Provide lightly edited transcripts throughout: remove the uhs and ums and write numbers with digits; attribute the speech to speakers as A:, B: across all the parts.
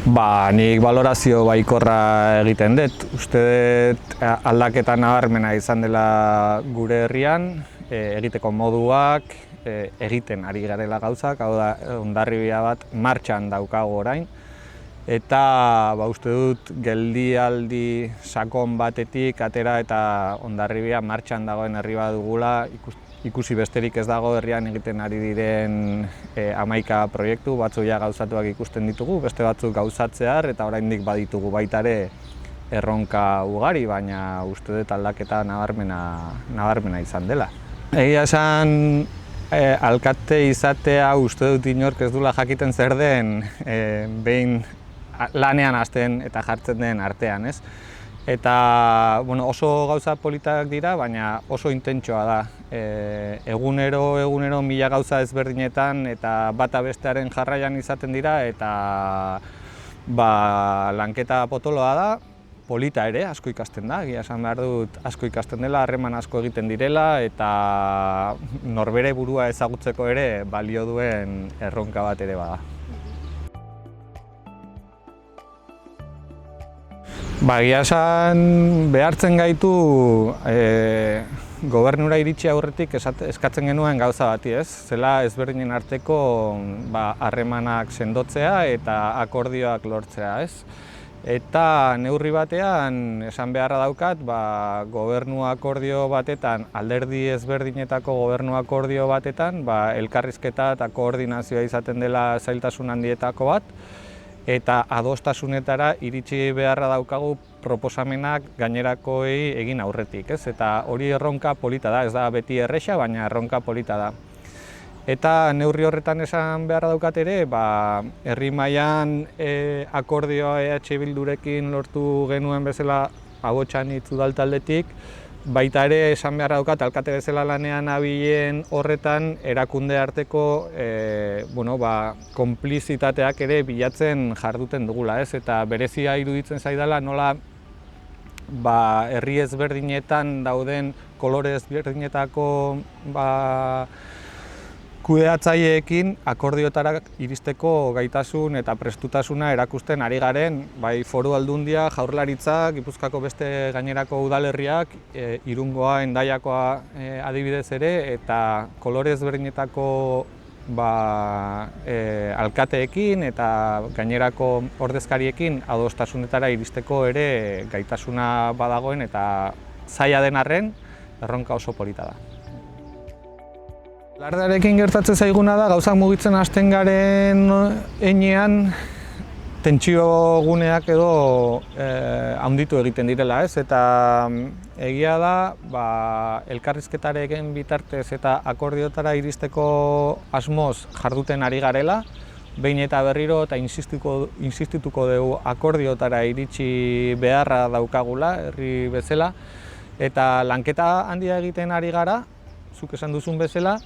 A: Nik balorazio baikorra egiten dut. Uste dut aldaketa nabarmena izan dela gure herrian, egiteko moduak, egiten ari garela gauzak, hau da, Hondarribia bat martxan daukagu orain. Eta uste dut geldialdi sakon batetik atera eta Hondarribia martxan dagoen herri bat dugula, ikusi besterik ez dago herrian egiten ari diren 11 proiektu, batzuk ja gauzatuak ikusten ditugu, beste batzuk gauzatzear eta oraindik baditugu baita ere erronka ugari, baina uste dut aldaketa nabarmena izan dela. Egia esan alkate izatea uste dut inork ez dula jakiten zer den behin lanean hasten eta jartzen den artean, ez? Eta oso gauza politak dira, baina oso intentsua da. Egunero mila gauza ezberdinetan eta bata bestearen jarraian izaten dira eta lanketa potoloa da, polita ere, asko ikasten da, egia esan behar dut asko ikasten dela, harreman asko egiten direla eta norbere burua ezagutzeko ere balio duen erronka bat ere bada. Egia esan behartzen gaitu gobernura iritsi aurretik eskatzen genuen gauza bati, ez? Zela ezberdinen arteko harremanak sendotzea eta akordioak lortzea, ez? Eta neurri batean esan beharra daukat, gobernu akordio batetan, alderdi ezberdinetako gobernu akordio batetan, elkarrizketa eta koordinazioa izaten dela zailtasun handietako bat, eta adostasunetara iritsi beharra daukagu proposamenak gainerakoei egin aurretik, ez? Eta hori erronka polita da, ez da beti erresa, baina erronka polita da. Eta neurri horretan esan beharra daukat ere, herri mailan akordioa EH Bildurekin lortu genuen bezala Ahotsanitz udaltaldetik, baita ere esan beharra daukat alkate bezala lanean abilen horretan erakunde arteko konplizitateak ere bilatzen jarduten dugula, ez? Eta berezia iruditzen zaidala nola herri ezberdinetan dauden kolore ezberdinetako kudeatzaileekin akordioetara iristeko gaitasun eta prestutasuna erakusten ari garen, bai Foru Aldundia, Jaurlaritza, Gipuzkoako beste gainerako udalerriak, Irungoa, Hendaiakoa adibidez ere, eta kolore ezberdinetako alkateekin eta gainerako ordezkariekin adostasunetara iristeko ere gaitasuna badagoen eta zaila den arren erronka oso polita da. Alardearekin gertatzen zaiguna da, gauzak mugitzen hasten garen heinean tentsio guneak edo handitu egiten direla, ez? Eta egia da, elkarrizketaren bitartez eta akordiotara iristeko asmoz jarduten ari garela, behin eta berriro eta insistituko dugu akordiotara iritsi beharra daukagula, herri bezala, eta lanketa handia egiten ari gara, zuk esan duzun bezala,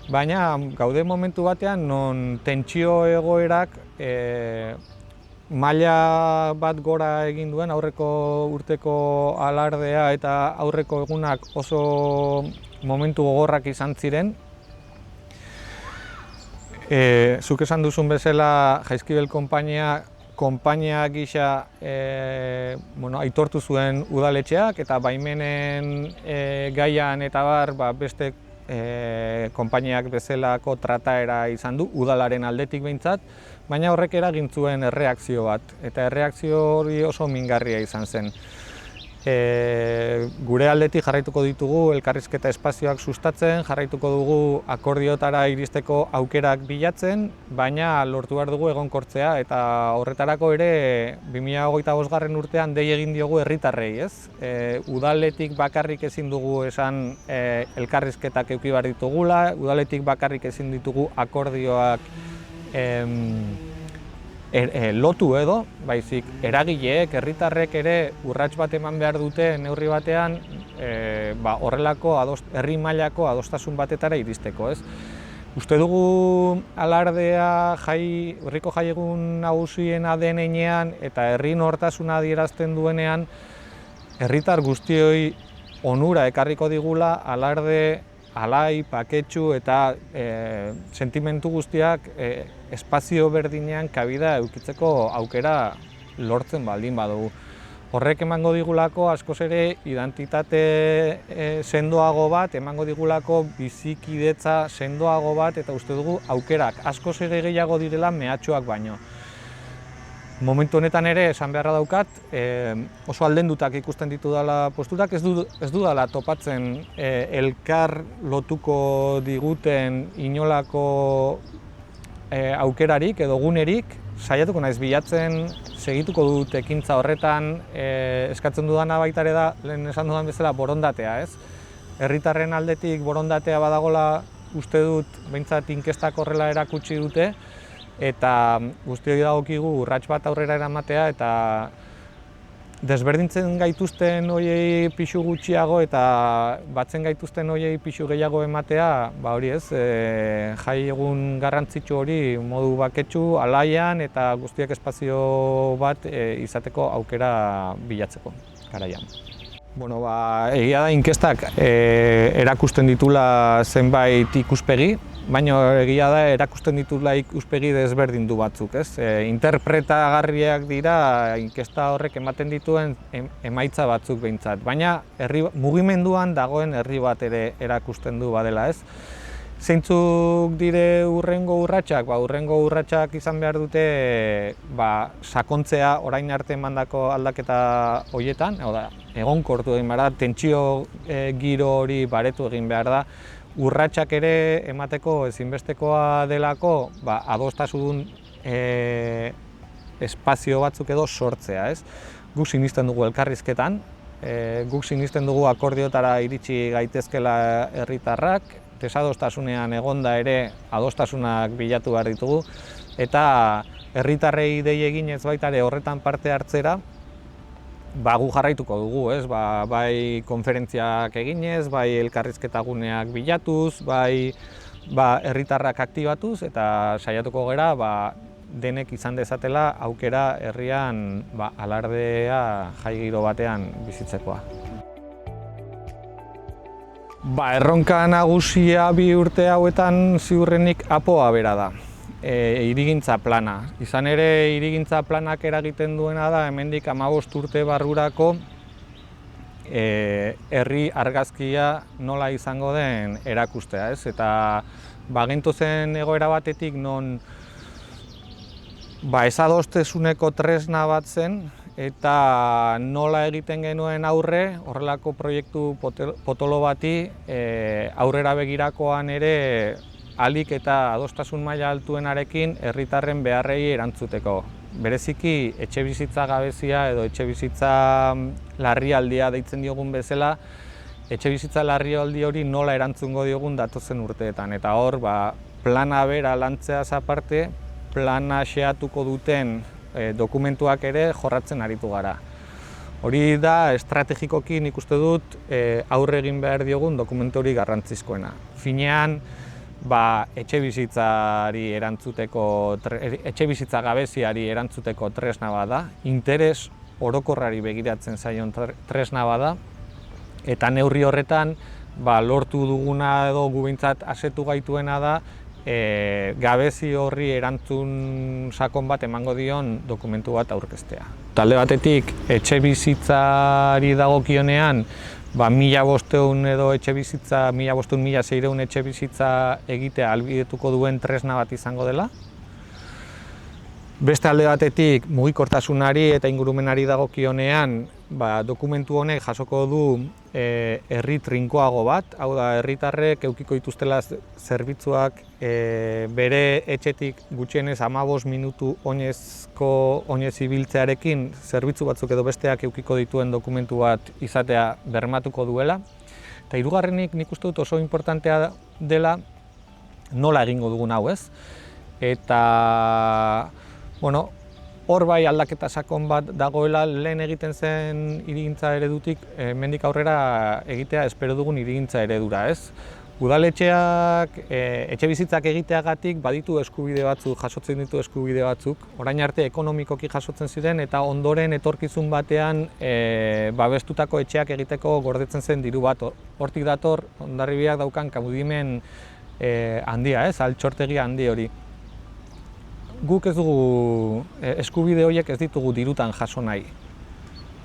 A: baina gaude momentu batean non tentsio egoerak maila bat gora egin duen aurreko urteko alardea eta aurreko egunak oso momentu gogorrak izan ziren. Zuk esan duzun bezala Jaizkibel konpainia gisa aitortu zuen udaletxeak eta baimenen gaian eta beste konpainiak bezalako trataera izan du, udalaren aldetik behintzat, baina horrek eragin zuen erreakzio bat, eta erreakzio hori oso mingarria izan zen. Gure aldetik jarraituko ditugu elkarrizketa espazioak sustatzen, jarraituko dugu akordiotara iristeko aukerak bilatzen, baina lortu behar dugu egonkortzea eta horretarako ere 2025. Urtean dei egin diogu herritarrei, ez? Udaletik bakarrik ezin dugu esan elkarrizketak eduki behar ditugula, udaletik bakarrik ezin ditugu akordioak lotu edo, baizik eragileek, herritarrek ere urrats bat eman behar dute neurri batean horrelako herri mailako adostasun batetara iristeko, ez? Uste dugu alardea herriko jaiegun nagusiena den heinean eta herri nortasuna adierazten duenean herritar guztioi onura ekarriko digula alarde alai, paketsu eta sentimentu guztiak espazio berdinean kabida edukitzeko aukera lortzen baldin badugu. Horrek emango digulako askoz ere identitate sendoago bat, emango digulako bizikidetza sendoago bat, eta uste dugu aukerak askoz ere gehiago direla mehatxuak baino. Momentu honetan ere esan beharra daukat, oso aldendutak ikusten ditudala posturak, ez dudala topatzen elkar lotuko diguten inolako aukerarik edo gunerik. Saiatuko naiz bilatzen, segituko dut ekintza horretan, eskatzen dudana baita ere da, lehen esan dudan bezala, borondatea, ez? Herritarren aldetik borondatea badagola uste dut, behintzat inkestak horrela erakutsi dute, eta guztioi dagokigu urrats bat aurrera eramatea, eta desberdintzen gaituzten hoiei pixu gutxiago eta batzen gaituzten hoiei pixu gehiago ematea, hori ez, jai egun garrantzitsu hori modu baketsu, alaian eta guztiak espazio bat izateko aukera bilatzeko garaian. Bueno, egia da inkestak erakusten ditula zenbait ikuspegi, baina egia da erakusten ditula ikuspegi desberdindu batzuk, ez? Interpretagarriak dira inkesta horrek ematen dituen emaitza batzuk behintzat, baina mugimenduan dagoen herri bat ere erakusten du badela, ez? Zeintzuk dire hurrengo urratsak? Hurrengo urratsak izan behar dute sakontzea orain arte emandako aldaketa horietan, egonkortu egin behar da, tentsio giro hori baretu egin behar da, urratsak ere emateko ezinbestekoa delako adostasun espazio batzuk edo sortzea, ez? Guk sinisten dugu elkarrizketan, guk sinisten dugu akordiotara iritsi gaitezkela herritarrak, desadostasunean egonda ere adostasunak bilatu behar ditugu, eta herritarrei dei eginez baita ere horretan parte hartzera, gu jarraituko dugu, ez? Bai konferentziak eginez, bai elkarrizketa guneak bilatuz, bai herritarrak aktibatuz, eta saiatuko gera denek izan dezatela aukera herrian alardea jai giro batean bizitzekoa. Erronka nagusia bi urte hauetan ziurrenik APOa bera da, hirigintza plana. Izan ere, hirigintza planak eragiten duena da, hemendik 15 urte barrurako herri argazkia nola izango den erakustea, ez? Eta gentozen egoera batetik non ezadostasuneko tresna bat zen, eta nola egiten genuen aurre, horrelako proiektu potolo bati aurrera begirakoan ere ahalik eta adostasun maila altuenarekin herritarren beharrei erantzuteko. Bereziki etxebizitza gabezia edo etxebizitza larrialdia deitzen diogun bezala, etxebizitza larrialdi hori nola erantzungo diogun datozen urteetan. Eta hor, plana bera lantzeaz aparte, plana xehatuko duten dokumentuak ere jorratzen aritu gara. Hori da estrategikoki nik uste dut aurre egin behar diogun dokumentu hori garrantzizkoena. Finean, etxebizitza gabeziari erantzuteko tresna bada, interes orokorrari begiratzen zaion tresna bada, eta neurri horretan lortu duguna edo gu behintzat asetu gaituena da gabezi horri erantzun sakon bat emango dion dokumentu bat aurkeztea. Talde batetik etxebizitzari dagokionean 1.500 edo etxebizitza, 1.500-1.600 etxebizitza egitea ahalbidetuko duen tresna bat izango dela. Beste alde batetik mugikortasunari eta ingurumenari dagokionean dokumentu honek jasoko du herri trinkoago bat, hau da herritarrek edukiko dituztela zerbitzuak bere etxetik gutxienez 15 minutu oinez ibiltzearekin zerbitzu batzuk edo besteak edukiko dituen dokumentu bat izatea bermatuko duela. Eta hirugarrenik nik uste dut oso inportantea dela nola egingo dugun hau, ez? Eta hor aldaketa sakon bat dagoela lehen egiten zen hirigintza eredutik hemendik aurrera egitea espero dugun hirigintza eredura, ez? Udaletxeak etxe bizitzak egiteagatik baditu eskubide batzuk, jasotzen ditu eskubide batzuk. Orain arte ekonomikoki jasotzen ziren eta ondoren etorkizun batean babestutako etxeak egiteko gordetzen zen diru bat. Hortik dator Hondarribiak daukan kaudimen handia, altxortegi handi hori. Guk ez dugu eskubide horiek ez ditugu dirutan jaso nahi.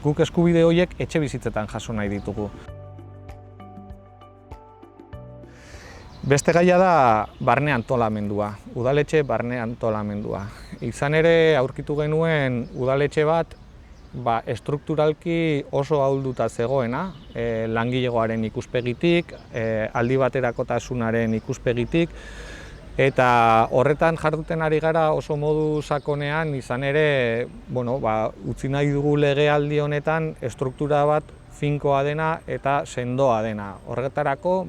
A: Guk eskubide horiek etxe bizitzetan jaso nahi ditugu. Beste gaia da barne antolamendua, udaletxe barne antolamendua. Izan ere aurkitu genuen udaletxe bat estrukturalki oso ahulduta zegoena, langilegoaren ikuspegitik, aldi baterakotasunaren ikuspegitik, eta horretan jarduten ari gara oso modu sakonean, izan ere utzi nahi dugu legealdi honetan estruktura bat finkoa dena eta sendoa dena. Horretarako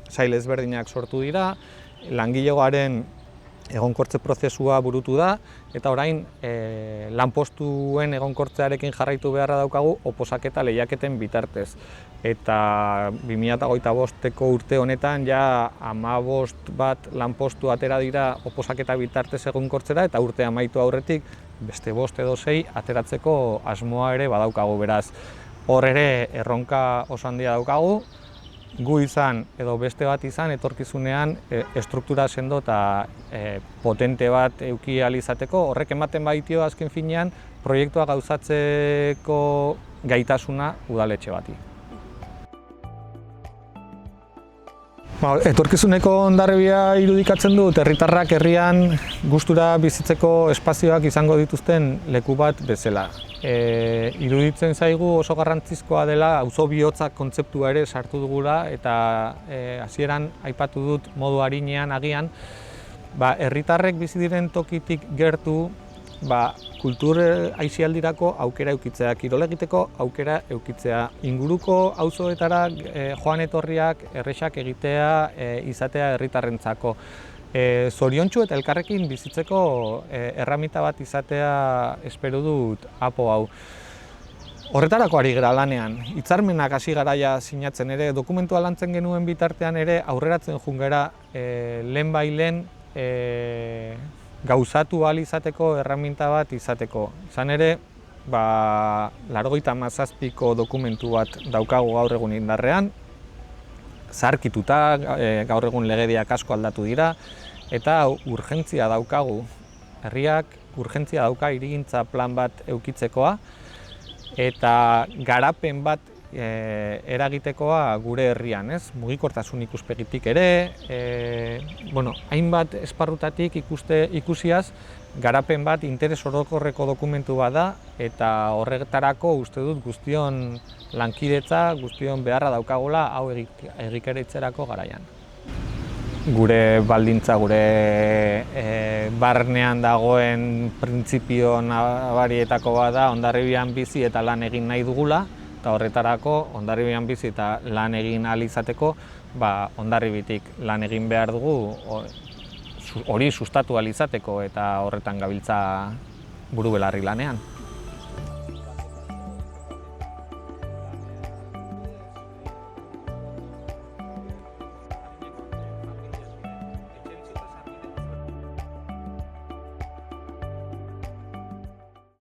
A: sail ezberdinak sortu dira, langilegoaren egonkortze prozesua burutu da, eta orain lanpostuen egonkortzearekin jarraitu beharra daukagu oposaketa lehiaketen bitartez. Eta 2025ko urte honetan ja 15 bat lanpostu atera dira oposaketa bitartez egonkortzera, eta urte amaitu aurretik beste 5 edo 6 ateratzeko asmoa ere badaukagu, beraz. Hor ere erronka oso handia daukagu, gu izan edo beste bat izan etorkizunean estruktura sendo eta potente bat eduki ahal izateko. Horrek ematen baitio azken finean proiektua gauzatzeko gaitasuna udaletxe bati. Etorkizuneko Hondarribia irudikatzen dut herritarrak herrian gustura bizitzeko espazioak izango dituzten leku bat bezala. Iruditzen zaigu oso garrantzizkoa dela auzo bihotzak kontzeptua ere sartu dugula, eta hasieran aipatu dut modu arinean agian, herritarrek bizi diren tokitik gertu kultur aisialdirako aukera eukitzea, kirol egiteko aukera eukitzea, inguruko auzoetara joan etorriak erresak egitea izatea herritarrentzako. Zoriontsu eta elkarrekin bizitzeko erraminta bat izatea espero dut apo hau. Horretarako ari gara lanean, hitzarmenak hasi garaia sinatzen ere, dokumentua lantzen genuen bitartean ere aurreratzen joan gara lehenbailen gauzatu ahal izateko erraminta bat izateko. Izan ere, 97ko dokumentu bat daukagu gaur egun indarrean, zaharkituta, gaur egun legediak asko aldatu dira, eta urgentzia daukagu. Herriak urgentzia dauka hirigintza plan bat eukitzekoa, eta garapen bat eragitekoa gure herrian, mugikortasun ikuspegitik ere, hainbat esparrutatik ikusiaz, garapen bat interes orokorreko dokumentu bat da, eta horretarako uste dut guztion lankidetza, guztion beharra daukagula hau egikaritzerako garaian. Gure baldintza, gure barnean dagoen printzipio nabarietako bat da Hondarribian bizi eta lan egin nahi dugula, eta horretarako Hondarribian bizi eta lan egin ahal izateko Hondarribitik lan egin behar dugu hori sustatu ahal izateko, eta horretan gabiltza buru belarri lanean.